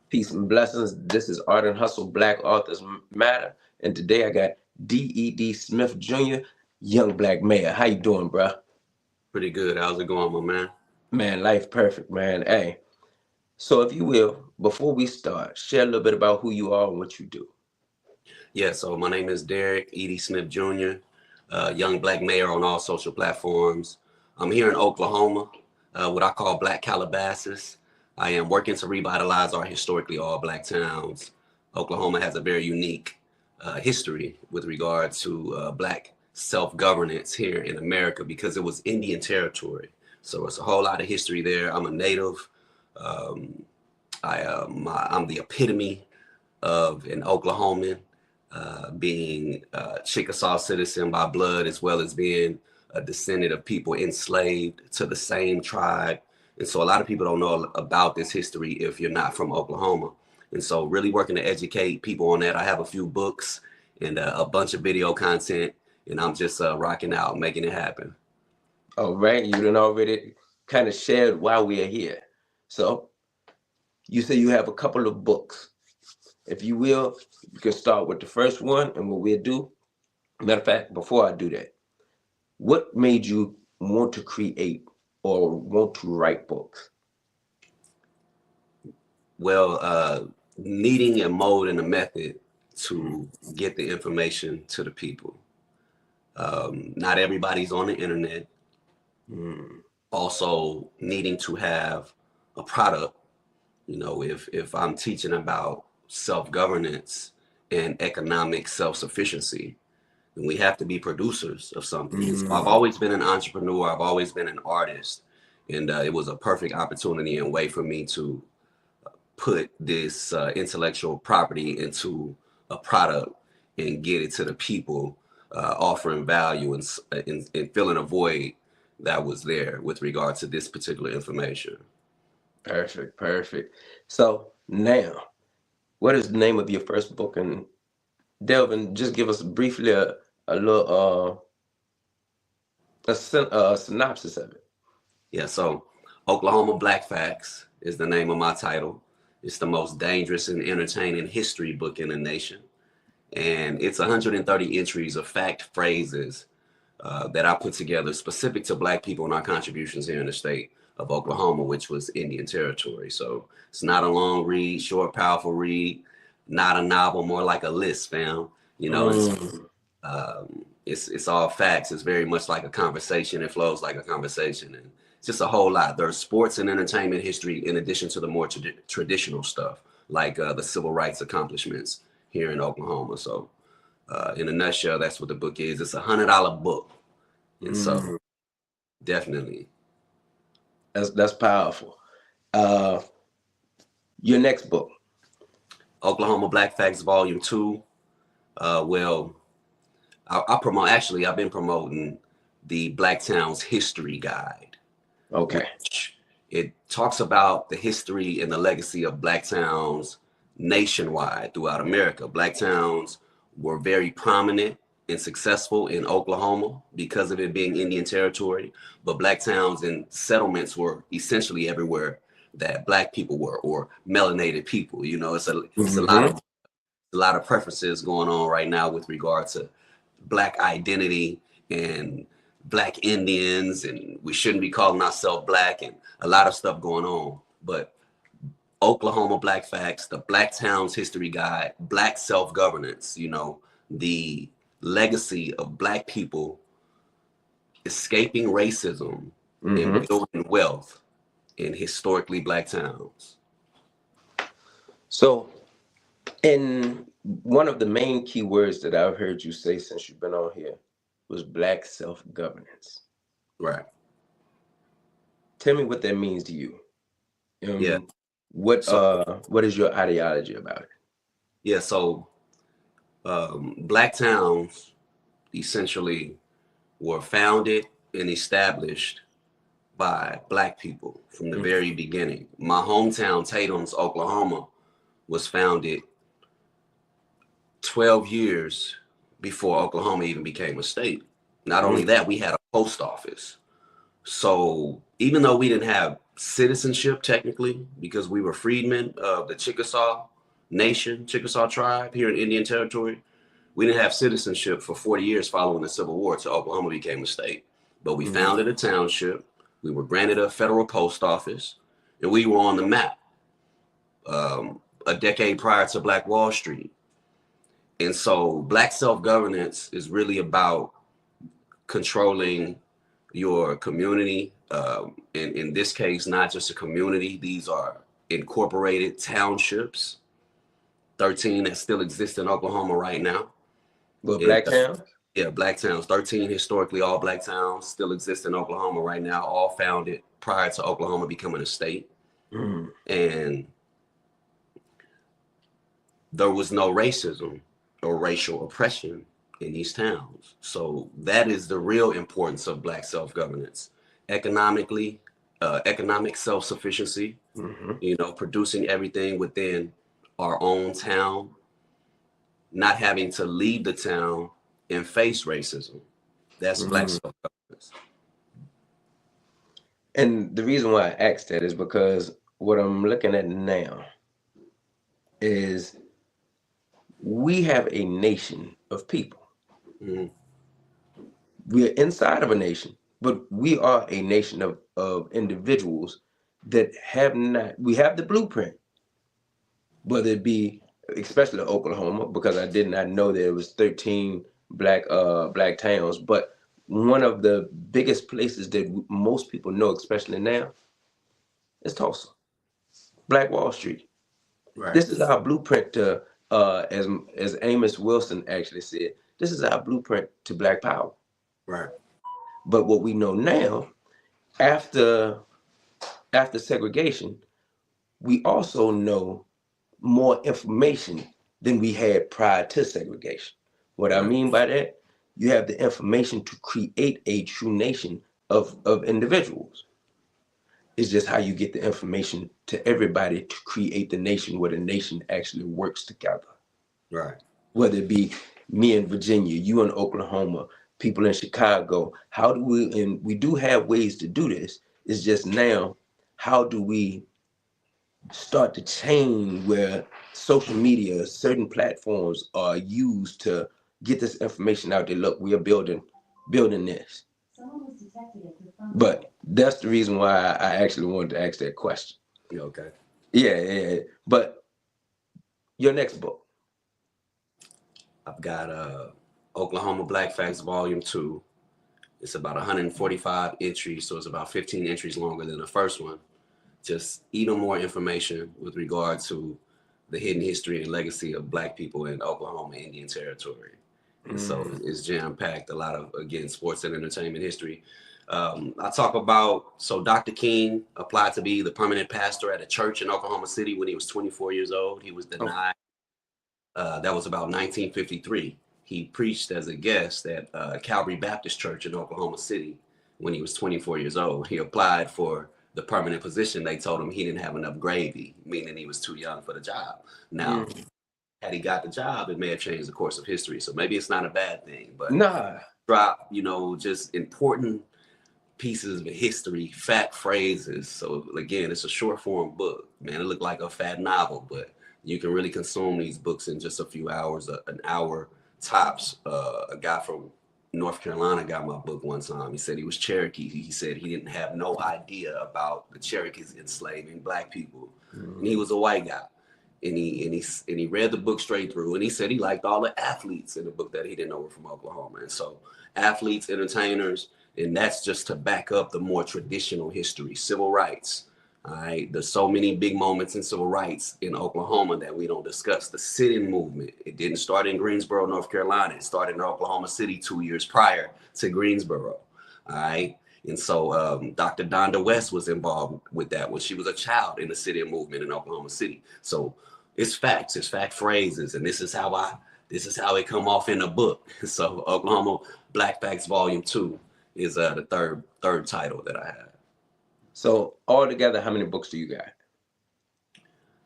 Peace and blessings. This is Art and Hustle Black Authors Matter. And today I got D.E.D. Smith Jr., young black mayor. How you doing, bro? Pretty good. How's it going, my man? Man, life perfect, man. Hey, so if you will, before we start, share a little bit about who you are and what you do. Yeah, so my name is Derek E.D. Smith Jr., young black mayor on all social platforms. I'm here in Oklahoma, what I call Black Calabasas. I am working to revitalize our historically all black towns. Oklahoma has a very unique history with regard to black self-governance here in America because it was Indian territory. So it's a whole lot of history there. I'm a native. Um, I'm the epitome of an Oklahoman, being a Chickasaw citizen by blood, as well as being a descendant of people enslaved to the same tribe. And so a lot of people don't know about this history if you're not from Oklahoma. And so really working to educate people on that. I have a few books and a bunch of video content, and I'm just rocking out, making it happen. All right, you done already kind of shared why we are here. So you say you have a couple of books. If you will, you can start with the first one, and what we'll do, matter of fact, before I do that, what made you want to create or want to write books? Well, needing a mode and a method to get the information to the people. Not everybody's on the internet. Mm. Also needing to have a product. If I'm teaching about self-governance and economic self-sufficiency, then we have to be producers of something. So I've Mm. always been an entrepreneur. I've always been an artist. And it was a perfect opportunity and way for me to put this intellectual property into a product and get it to the people, offering value and filling a void that was there with regard to this particular information. Perfect, perfect. So now, what is the name of your first book? And Delvin, just give us briefly a little synopsis of it. Yeah, so Oklahoma Black Facts is the name of my title. It's the most dangerous and entertaining history book in the nation. And it's 130 entries of fact phrases that I put together specific to Black people and our contributions here in the state of Oklahoma, which was Indian territory. So it's not a long read, short, powerful read, not a novel, more like a list, fam. You know, Mm. it's all facts. It's very much like a conversation. It flows like a conversation, and it's just a whole lot. There's sports and entertainment history in addition to the more traditional stuff, like the civil rights accomplishments here in Oklahoma. So, in a nutshell, that's what the book is. It's $100 book, and so Mm. definitely. That's powerful. Uh, your next book. Oklahoma Black Facts Volume 2. Well, I promote, actually, I've been promoting the Black Towns History Guide, Okay. which it talks about the history and the legacy of Black towns nationwide throughout America. Black towns were very prominent and successful in Oklahoma because of it being Indian territory, but Black towns and settlements were essentially everywhere that Black people were, or melanated people. It's Mm-hmm. a lot of preferences going on right now with regard to Black identity and Black Indians, and we shouldn't be calling ourselves Black, and a lot of stuff going on. But Oklahoma Black Facts, the Black Towns History Guide, Black Self-Governance, the legacy of Black people escaping racism and Mm-hmm. building wealth in historically Black towns. So, in one of the main key words that I've heard you say since you've been on here was black self-governance. Right. Tell me what that means to you. Yeah. What So, what is your ideology about it? yeah. So, Black towns essentially were founded and established by Black people from the very beginning. My hometown, Tatum's, Oklahoma, was founded 12 years before Oklahoma even became a state. Not only Mm-hmm. that, we had a post office. So even though we didn't have citizenship technically, because we were freedmen of the Chickasaw Nation, Chickasaw tribe here in Indian Territory. We didn't have citizenship for 40 years following the Civil War till Oklahoma became a state. But we Mm-hmm. founded a township. We were granted a federal post office, and we were on the map a decade prior to Black Wall Street. And so Black self-governance is really about controlling your community. In this case, not just a community. These are incorporated townships, 13 that still exist in Oklahoma right now. Well, And, Black towns? yeah, black towns, 13 historically all black towns still exist in Oklahoma right now, all founded prior to Oklahoma becoming a state. Mm. And there was no racism or racial oppression in these towns. So that is the real importance of Black self-governance. Economically, economic self-sufficiency, Mm-hmm. producing everything within our own town, not having to leave the town and face racism. That's Black Mm-hmm. self-governance. And the reason why I asked that is because what I'm looking at now is we have a nation of people. Mhm. We're inside of a nation, but we are a nation of individuals that have not, we have the blueprint, whether it be, especially Oklahoma, because I did not know that it was 13 black towns, but one of the biggest places that most people know, especially now, is Tulsa, Black Wall Street. Right, This is our blueprint to, as Amos Wilson actually said, this is our blueprint to Black Power. right, But what we know now, after segregation, we also know more information than we had prior to segregation. What I right, mean by that, you have the information to create a true nation of individuals. It's just how you get the information to everybody to create the nation where the nation actually works together. right, Whether it be me in Virginia, you in Oklahoma, people in Chicago, how do we, and we do have ways to do this, it's just now, how do we start to change where social media, certain platforms are used to get this information out there. Look, we are building this. But that's the reason why I actually wanted to ask that question. yeah, okay. Yeah. But your next book. I've got Oklahoma Black Facts Volume 2. It's about 145 entries, so it's about 15 entries longer than the first one. Just even more information with regard to the hidden history and legacy of Black people in Oklahoma Indian Territory. And so it's jam-packed, a lot of, again, sports and entertainment history. I talk about, so Dr. King applied to be the permanent pastor at a church in Oklahoma City when he was 24 years old. He was Oh. denied. That was about 1953. He preached as a guest at Calvary Baptist Church in Oklahoma City when he was 24 years old. He applied for the permanent position. They told him he didn't have enough gravy, meaning he was too young for the job. Now, had he got the job, it may have changed the course of history. So maybe it's not a bad thing, but Nah. drop, just important pieces of history, fat phrases. So again, it's a short form book. Man, it looked like a fat novel, but you can really consume these books in just a few hours, an hour tops. A guy from North Carolina got my book one time. He said he was Cherokee. He said he didn't have no idea about the Cherokees enslaving Black people, and he was a white guy. And he read the book straight through, and he said he liked all the athletes in the book that he didn't know were from Oklahoma. And so athletes, entertainers, and that's just to back up the more traditional history, civil rights. All right, there's so many big moments in civil rights in Oklahoma that we don't discuss. The sit-in movement, it didn't start in Greensboro, North Carolina. It started in Oklahoma City 2 years prior to Greensboro. All right. And so Dr. Donda West was involved with that when she was a child in the sit-in movement in Oklahoma City. So it's facts, it's fact phrases, and this is how it come off in the book. So Oklahoma Black Facts Volume 2 is the third title that I have. So altogether, how many books do you got?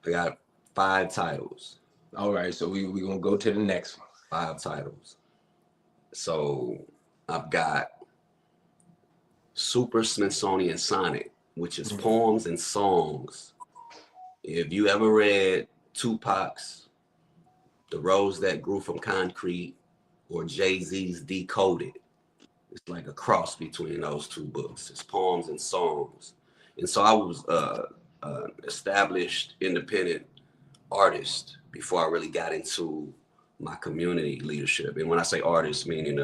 I got 5 titles. All right, so we gonna go to the next one. 5 titles. So I've got Super Smithsonian Sonic, which is poems and songs. If you ever read Tupac's The Rose That Grew from Concrete or Jay-Z's Decoded, it's like a cross between those two books. It's poems and songs. And so I was established independent artist before I really got into my community leadership. And when I say artist, meaning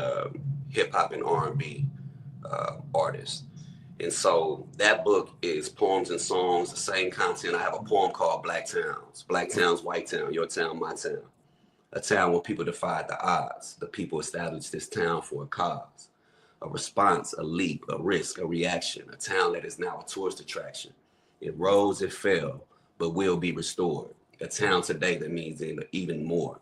hip hop and R&B artist. And so that book is poems and songs, the same content. I have a poem called Black Towns. Black Towns, White Town, your town, my town. A town where people defied the odds. The people established this town for a cause, a response, a leap, a risk, a reaction. A town that is now a tourist attraction. It rose, it fell, but will be restored. A town today that means even more.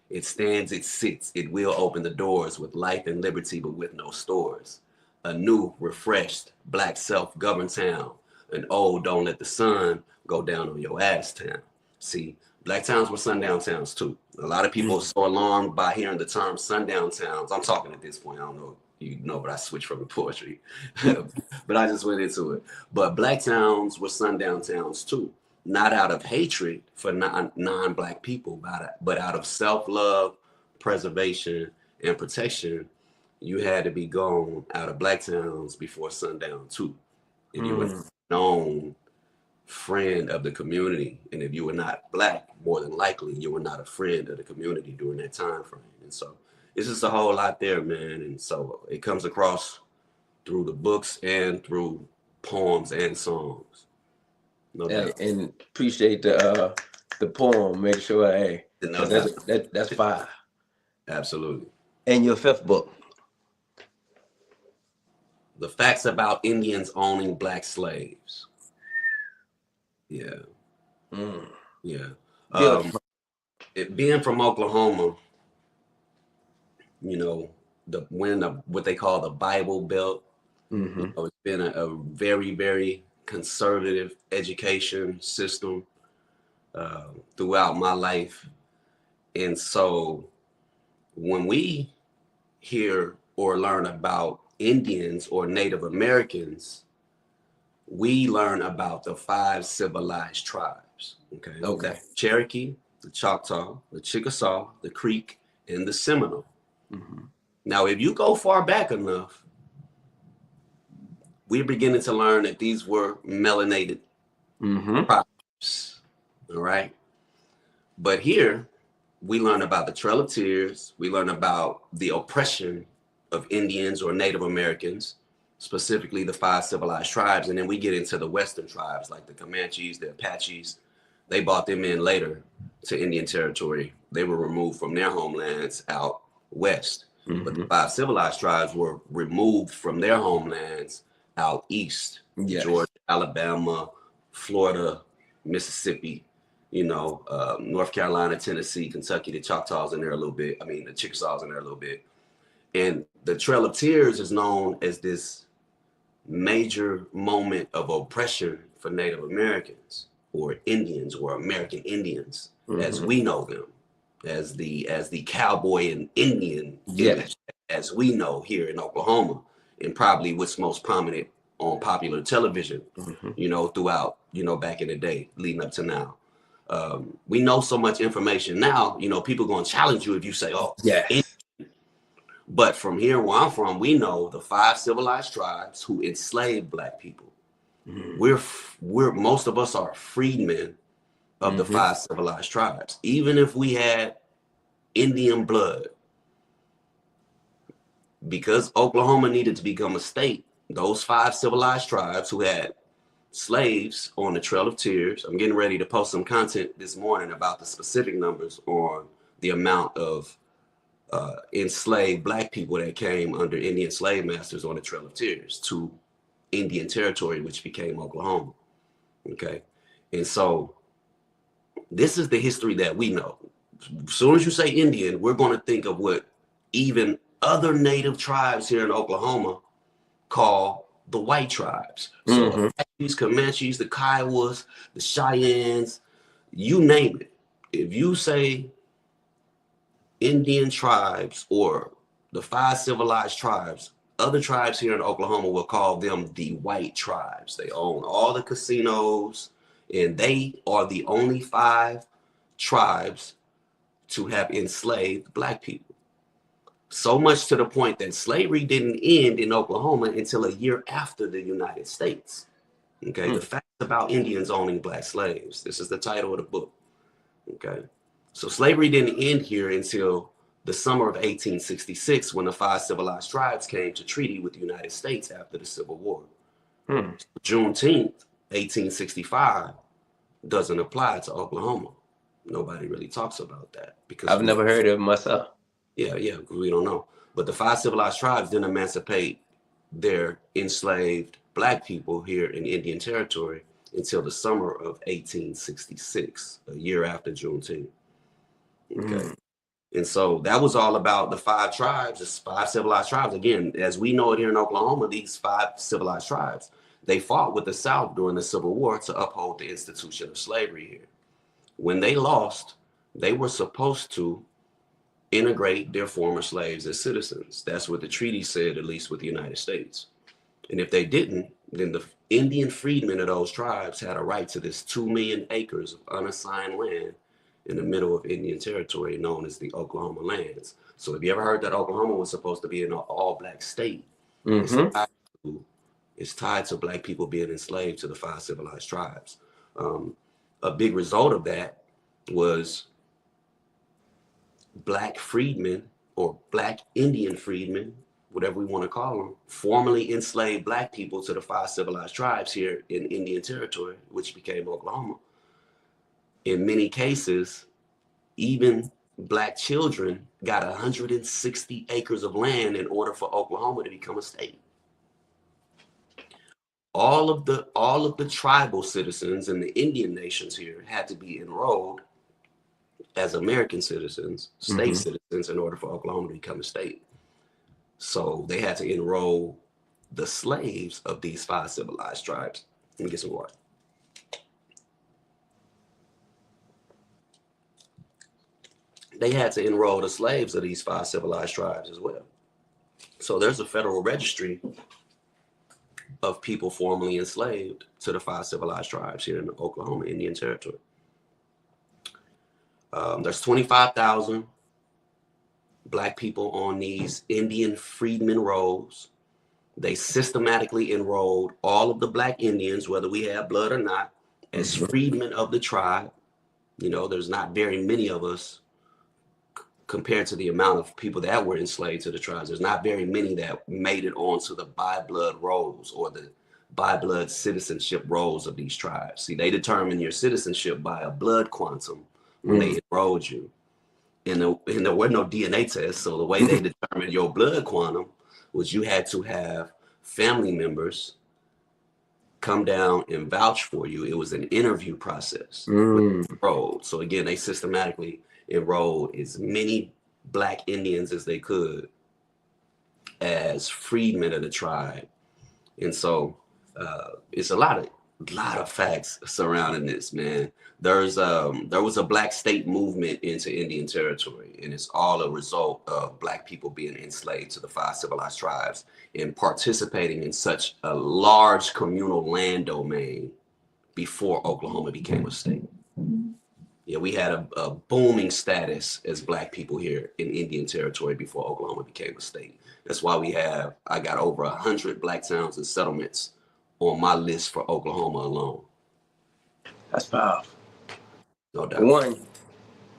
It stands, it sits, it will open the doors with life and liberty, but with no stores. A new, refreshed, black self-governed town. An old, don't let the sun go down on your ass town. See, black towns were sundown towns too. A lot of people are so alarmed by hearing the term sundown towns. I'm talking at this point, I don't know if you know, but I switched from the poetry. But I just went into it. But black towns were sundown towns too. Not out of hatred for non-black people, but out of self-love, preservation, and protection. You had to be gone out of black towns before sundown too. If you were known friend of the community, and if you were not black, more than likely you were not a friend of the community during that time frame. And so it's just a whole lot there, man. And so it comes across through the books and through poems and songs. No doubt. And appreciate the poem. Make sure, hey, No that's fire. Absolutely. And your fifth book, The Facts About Indians Owning Black Slaves. Yeah. Yeah. Being from Oklahoma, you know, what they call the Bible Belt, you know, it's been a very, very conservative education system throughout my life. And so when we hear or learn about Indians or Native Americans, we learn about the 5 civilized tribes. Okay. That's Cherokee, the Choctaw, the Chickasaw, the Creek, and the Seminole. Now, if you go far back enough, we're beginning to learn that these were melanated tribes. All right. But here we learn about the Trail of Tears. We learn about the oppression of Indians or Native Americans, specifically the 5 civilized tribes. And then we get into the Western tribes like the Comanches, the Apaches. They brought them in later to Indian territory. They were removed from their homelands out west. But the 5 civilized tribes were removed from their homelands out east. Georgia, Alabama, Florida, Mississippi, you know, North Carolina, Tennessee, Kentucky. The Choctaws in there a little bit. I mean, the Chickasaws in there a little bit. And the Trail of Tears is known as this major moment of oppression for Native Americans or Indians or American Indians, as we know them, as the cowboy and Indian image, as we know here in Oklahoma, and probably what's most prominent on popular television, you know, throughout, you know, back in the day, leading up to now. We know so much information now, you know, people going to challenge you if you say, oh, Indian. But from here where I'm from, we know the 5 civilized tribes who enslaved black people. We're most of us are freedmen of the 5 civilized tribes. Even if we had Indian blood, because Oklahoma needed to become a state, those 5 civilized tribes who had slaves on the Trail of Tears. I'm getting ready to post some content this morning about the specific numbers on the amount of enslaved black people that came under Indian slave masters on the Trail of Tears to Indian territory, which became Oklahoma. Okay. And so this is the history that we know. As soon as you say Indian, we're going to think of what even other native tribes here in Oklahoma call the white tribes. So Apaches, Comanches, the Kiowas, the Cheyennes, you name it. If you say Indian tribes or the 5 civilized tribes, other tribes here in Oklahoma will call them the white tribes. They own all the casinos, and they are the only 5 tribes to have enslaved black people. So much to the point that slavery didn't end in Oklahoma until a year after the United States. Okay, the facts about Indians owning black slaves. This is the title of the book. Okay, so slavery didn't end here until the summer of 1866 when the 5 civilized tribes came to treaty with the United States after the Civil War. Juneteenth, 1865 doesn't apply to Oklahoma. Nobody really talks about that because I've never heard of it myself. yeah, we don't know. But the 5 civilized tribes didn't emancipate their enslaved black people here in Indian Territory until the summer of 1866, a year after Juneteenth. Okay. And so that was all about the 5 tribes, the 5 civilized tribes. Again, as we know it here in Oklahoma, these 5 civilized tribes, they fought with the South during the Civil War to uphold the institution of slavery here. When they lost, they were supposed to integrate their former slaves as citizens. That's what the treaty said, at least with the United States. And if they didn't, then the Indian freedmen of those tribes had a right to this 2 million acres of unassigned land in the middle of Indian Territory known as the Oklahoma lands. So have you ever heard that Oklahoma was supposed to be an all-black state? It's tied to black people being enslaved to the 5 civilized tribes. A big result of that was black freedmen or black Indian freedmen, whatever we want to call them, formerly enslaved black people to the 5 civilized tribes here in Indian Territory, which became Oklahoma. In many cases, even black children got 160 acres of land in order for Oklahoma to become a state. All of the tribal citizens in the Indian nations here had to be enrolled as American citizens, state citizens, in order for Oklahoma to become a state. So they had to enroll the slaves of these 5 civilized tribes. Let me get some water. They had to enroll the slaves of these 5 civilized tribes as well. So there's a federal registry of people formerly enslaved to the 5 civilized tribes here in the Oklahoma Indian Territory. There's 25,000 black people on these Indian freedmen rolls. They systematically enrolled all of the black Indians, whether we have blood or not, as freedmen of the tribe. You know, there's not very many of us compared to the amount of people that were enslaved to the tribes. There's not very many that made it onto the by blood rolls or the by blood citizenship rolls of these tribes. See, they determine your citizenship by a blood quantum when they enrolled you. And there were no DNA tests, so the way they determined your blood quantum was you had to have family members come down and vouch for you. It was an interview process. So again, they systematically enrolled as many black Indians as they could as freedmen of the tribe. And so it's a lot of facts surrounding this, man. There was a black state movement into Indian Territory, and it's all a result of black people being enslaved to the 5 civilized tribes and participating in such a large communal land domain before Oklahoma became a state. Yeah, we had a booming status as black people here in Indian Territory before Oklahoma became a state. That's why I got over 100 black towns and settlements on my list for Oklahoma alone. That's powerful. No doubt. One,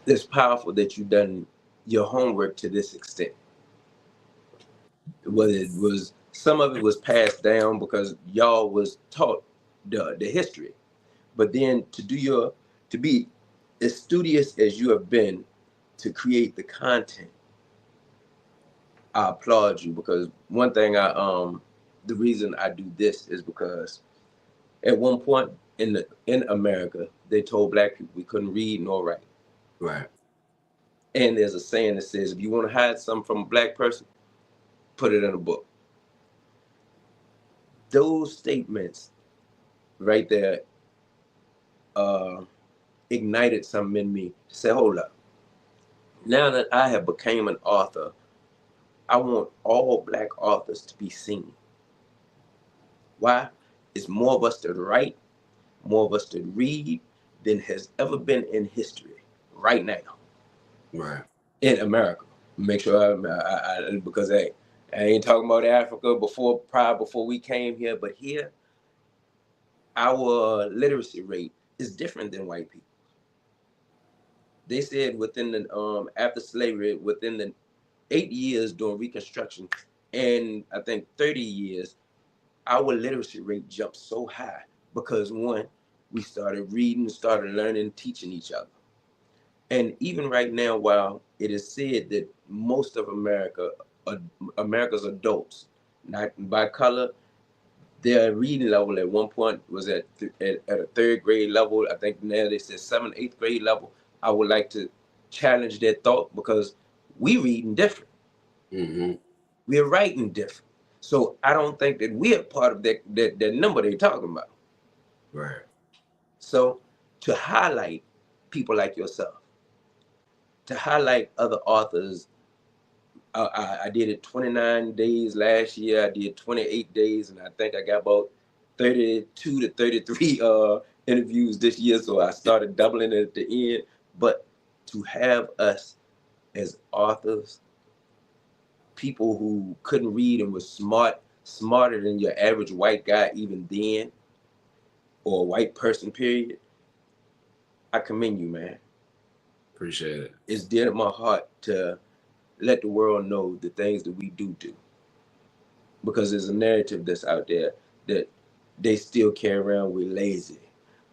it's powerful that you've done your homework to this extent. Whether it was, some of it was passed down because y'all was taught the history, but then to be as studious as you have been to create the content, I applaud you. Because one thing the reason I do this is because at one point in America, they told black people we couldn't read nor write. Right. And there's a saying that says, if you want to hide something from a black person, put it in a book. Those statements right there ignited something in me to say, hold up. Now that I have become an author I want all Black authors to be seen. Why? It's more of us to write, more of us to read than has ever been in history right now Right. in America. Make sure because hey, I ain't talking about Africa before we came here, but here our literacy rate is different than white people. They said within the after slavery, within the 8 years during Reconstruction, and I think 30 years, our literacy rate jumped so high because one, we started reading, started learning, teaching each other. And even right now, while it is said that most of uh, America's adults, not by color, their reading level at one point was at a third grade level. I think now they said seventh, eighth grade level. I would like to challenge that thought because we reading different. Mm-hmm. We're writing different. So I don't think that we're part of that number they're talking about. Right. So to highlight people like yourself, to highlight other authors, I did it 29 days last year. I did 28 days, and I think I got about 32 to 33 interviews this year. So I started doubling it at the end. But to have us as authors, people who couldn't read and was smarter than your average white guy even then, or a white person, period, I commend you, man. Appreciate it. It's dear to my heart to let the world know the things that we do. Because there's a narrative that's out there that they still carry around. We're lazy.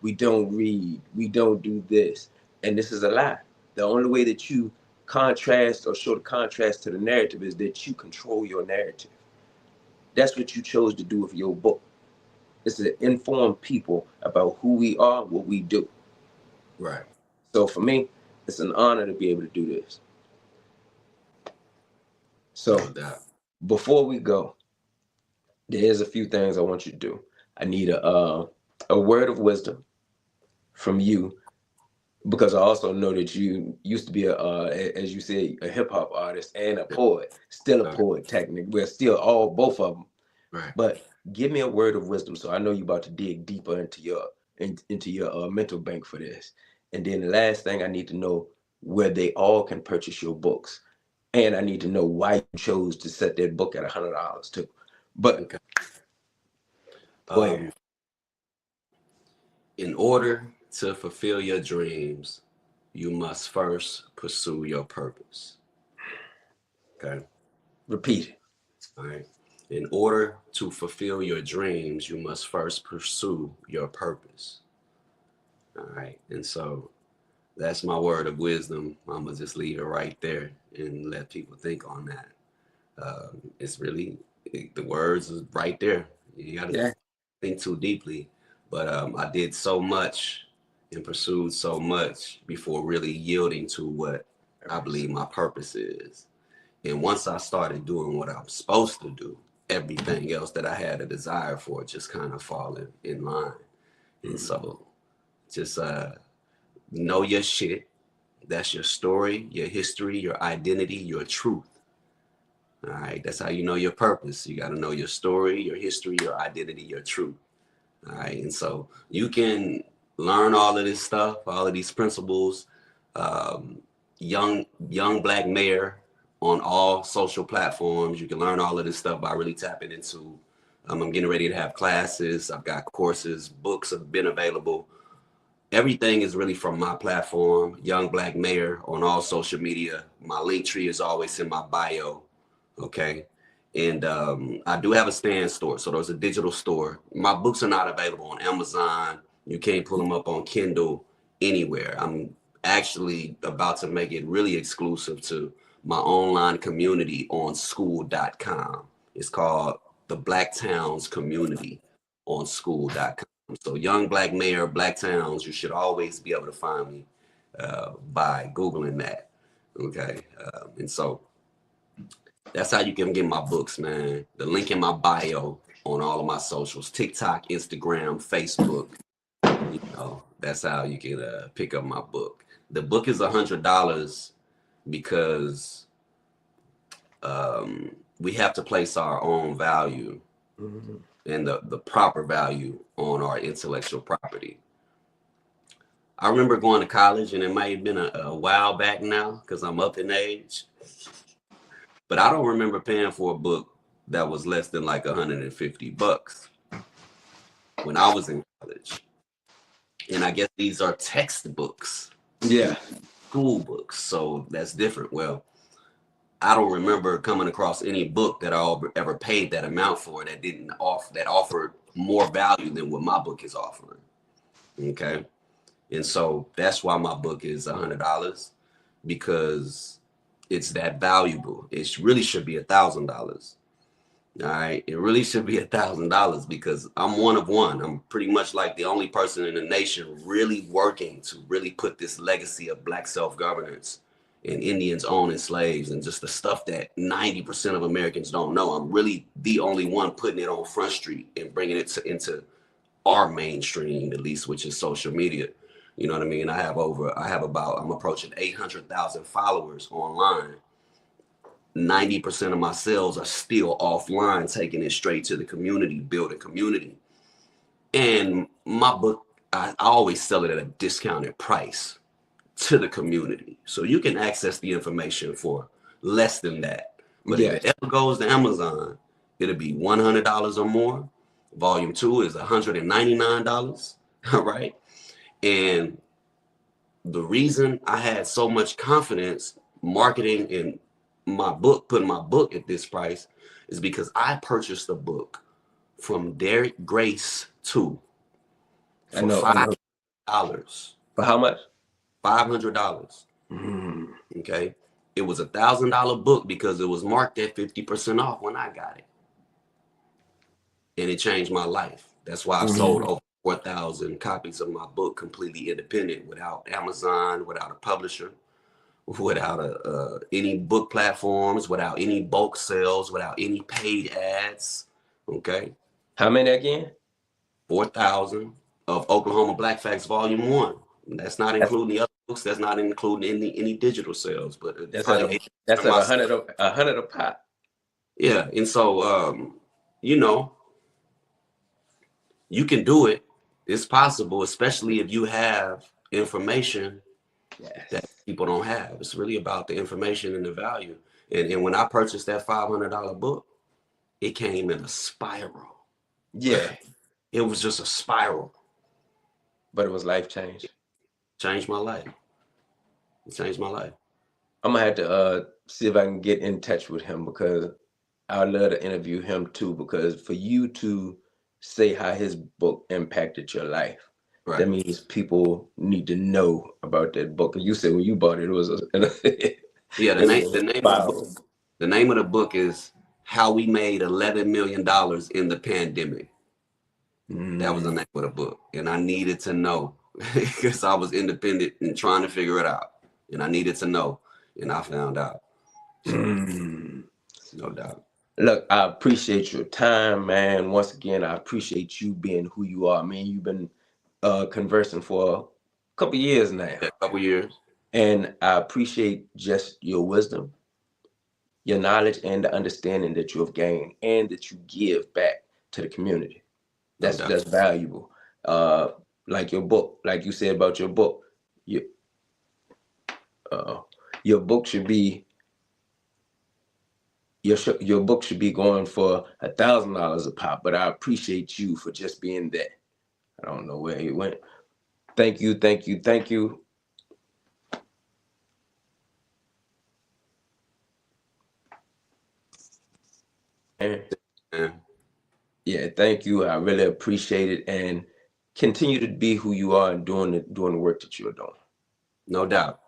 We don't read. We don't do this. And this is a lie. The only way that you contrast or show the contrast to the narrative is that you control your narrative. That's what you chose to do with your book. It's to inform people about who we are, what we do. Right. So for me, it's an honor to be able to do this. No So doubt. before we go, there's a few things I want you to do. I need a word of wisdom from you because I also know that you used to be as you said, a hip hop artist and a poet. Still a Okay. poet, technically. We're still all both of them. Right. But give me a word of wisdom, so I know you're about to dig deeper into your mental bank for this. And then the last thing I need to know where they all can purchase your books, and I need to know why you chose to set that book at $100 too. But Okay. go ahead. Um, in order to fulfill your dreams, you must first pursue your purpose. Okay. Repeat it. All right. In order to fulfill your dreams, you must first pursue your purpose. All right. And so that's my word of wisdom. I'm going to just leave it right there and let people think on that. It's really, the words is right there. You got to Yeah. think too deeply. But I did so much and pursued so much before really yielding to what I believe my purpose is. And once I started doing what I'm supposed to do, everything else that I had a desire for just kind of falling in line. And so just know your shit. That's your story, your history, your identity, your truth. All right. That's how you know your purpose. You got to know your story, your history, your identity, your truth. All right. And so you can learn all of this stuff, all of these principles. Um, young black mayor on all social platforms. You can learn all of this stuff by really tapping into. I'm getting ready to have classes. I've got courses, books have been available. Everything is really from my platform, Young Black Mayor, on all social media. My link tree is always in my bio. Okay. And I do have a stand store. So there's a digital store. My books are not available on Amazon. You can't pull them up on Kindle anywhere. I'm actually about to make it really exclusive to my online community on school.com. It's called the Black Towns Community on school.com. So Young Black Mayor, Black Towns, you should always be able to find me by Googling that. Okay. And so that's how you can get my books, man. The link in my bio on all of my socials, TikTok, Instagram, Facebook. That's how you can pick up my book. The book is $100 because We have to place our own value and the proper value on our intellectual property. I remember going to college, and it might have been a while back now because I'm up in age, but I don't remember paying for a book that was less than like $150 when I was in college. And I guess these are textbooks, Yeah. school books, so that's different. Well, I don't remember coming across any book that I ever paid that amount for that didn't offered more value than what my book is offering. Okay. And so that's why my book is $100, because it's that valuable. It really should be $1,000. All right. It really should be $1,000 because I'm one of one. I'm pretty much like the only person in the nation really working to really put this legacy of Black self-governance and Indians owning slaves and just the stuff that 90% of Americans don't know. I'm really the only one putting it on Front Street and bringing it into our mainstream, at least, which is social media. You know what I mean? I'm approaching 800,000 followers online. 90% of my sales are still offline, taking it straight to the community, building community. And my book, I always sell it at a discounted price to the community. So you can access the information for less than that. But if it ever goes to Amazon, it'll be $100 or more. Volume 2 is $199. All right. And the reason I had so much confidence marketing in my book, putting my book at this price, is because I purchased the book from Derek Grace 2 for $500. For how much? $500. Okay. It was $1,000 book because it was marked at 50% off when I got it. And it changed my life. That's why I've sold over 4,000 copies of my book completely independent, without Amazon, without a publisher, without any book platforms, without any bulk sales, without any paid ads. Okay. How many again? 4,000 of Oklahoma Black Facts Volume 1. That's not including the other books. That's not including any digital sales, but that's at $100 a pop. Yeah. And so, you know, you can do it. It's possible, especially if you have information that people don't have. It's really about the information and the value. And when I purchased that $500 book, it came in a spiral. Yeah. It was just a spiral. But it was life change. Changed my life. It changed my life. I'm gonna have to see if I can get in touch with him, because I'd love to interview him too, because for you to say how his book impacted your life, that means people need to know about that book. You said when you bought it, it was yeah. The name of the book is How We Made $11 Million in the Pandemic. That was the name of the book, and I needed to know because I was independent and trying to figure it out, and I needed to know, and I found out. So, no doubt. Look, I appreciate your time, man. Once again, I appreciate you being who you are, man. You've been conversing for a couple years now. Yeah, a couple years. And I appreciate just your wisdom, your knowledge, and the understanding that you have gained and that you give back to the community. That's valuable. Like your book, like you said about your book, your book should be your book should be going for $1,000 a pop. But I appreciate you for just being there. I don't know where he went. Thank you, thank you, thank you. Yeah, thank you. I really appreciate it, and continue to be who you are and doing the work that you're doing. No doubt.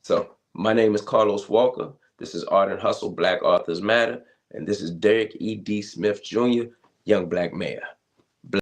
So my name is Carlos Walker. This is Art and Hustle, Black Authors Matter, and this is Derek E.D. Smith Jr., Young Black Mayor.